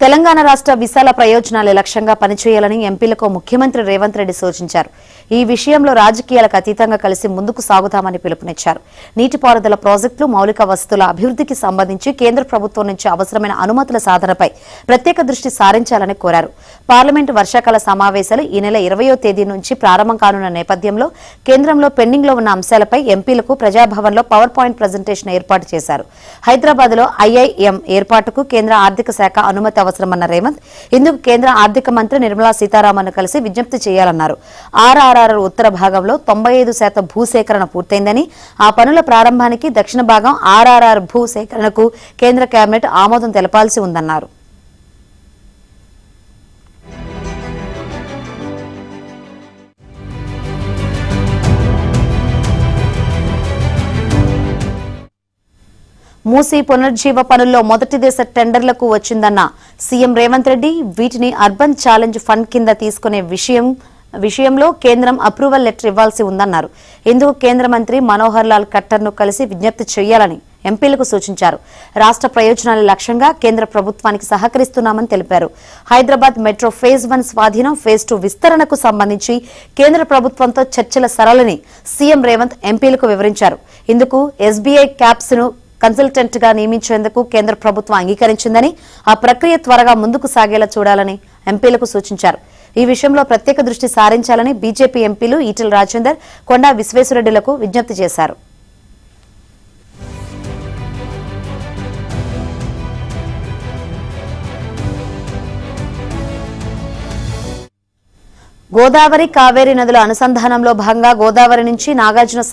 తెలంగాణ రాష్ట్ర విశాల ప్రయోజనాల లక్ష్యంగా పనిచేయాలని ఎంపీలకు ముఖ్యమంత్రి రేవంత్ రెడ్డి సూచించారు. ఈ విషయంలో రాజకీయాలకు అతీతంగా కలిసి ముందుకు సాగుతామని పిలుపునిచ్చారు. నీటిపారుదల ప్రాజెక్టులు, మౌలిక వసతుల అభివృద్ధికి సంబంధించి కేంద్ర ప్రభుత్వం నుంచి అవసరమైన అనుమతుల సాధనపై ప్రత్యేక దృష్టి సారించాలని కోరారు. పార్లమెంటు వర్షాకాల సమావేశాలు ఈ నెల 20వ తేదీ నుంచి ప్రారంభం కానున్న నేపథ్యంలో కేంద్రంలో పెండింగ్లో ఉన్న అంశాలపై ఎంపీలకు ప్రజాభవన్లో పవర్ పాయింట్ ప్రజెంటేషన్ ఏర్పాటు చేశారు. హైదరాబాద్లో ఐఐఎం ఏర్పాటుకు కేంద్ర ఆర్థిక శాఖ అనుమతి అవసరమన్న రేవంత్ ఇందుకు కేంద్ర ఆర్థిక మంత్రి నిర్మలా సీతారామన్ కలిసి విజ్ఞప్తి చేయాలన్నారు. ఆర్ఆర్ఆర్ ఉత్తర భాగంలో 95% భూసేకరణ పూర్తయిందని, ఆ పనుల ప్రారంభానికి దక్షిణ భాగం ఆర్ఆర్ఆర్ భూ సేకరణకు కేంద్ర కేబినెట్ ఆమోదం తెలపాల్సి ఉందన్నారు. మూసీ పునర్జీవ పనుల్లో మొదటి దశ టెండర్లకు వచ్చిందన్న సీఎం రేవంత్ రెడ్డి వీటిని అర్బన్ ఛాలెంజ్ ఫండ్ కింద తీసుకునే విషయంలో కేంద్రం అప్రూవల్ లెటర్ ఇవ్వాల్సి ఉందన్నారు. ఇందుకు కేంద్ర మంత్రి మనోహర్ లాల్ ఖట్టర్ను కలిసి విజ్ఞప్తి చేయాలని ఎంపీలకు సూచించారు. రాష్ట్ర ప్రయోజనాల లక్ష్యంగా కేంద్ర ప్రభుత్వానికి సహకరిస్తున్నామని తెలిపారు. హైదరాబాద్ మెట్రో ఫేజ్ 1 స్వాధీనం, ఫేజ్ 2 విస్తరణకు సంబంధించి కేంద్ర ప్రభుత్వంతో చర్చల సరళిని సీఎం రేవంత్ ఎంపీలకు వివరించారు. ఇందుకు ఎస్బీఐ క్యాప్స్ ను కన్సల్టెంట్ గా నియమించేందుకు కేంద్ర ప్రభుత్వం అంగీకరించిందని, ఆ ప్రక్రియ త్వరగా ముందుకు సాగేలా చూడాలని ఎంపీలకు సూచించారు. ఈ విషయంలో ప్రత్యేక దృష్టి సారించాలని బీజేపీ ఎంపీలు ఈటెల రాజేందర్, కొండా విశ్వేశ్వరరెడ్డిలకు విజ్ఞప్తి చేశారు. గోదావరి, కావేరీ నదుల అనుసంధానంలో భాగంగా గోదావరి నుంచి నాగార్జున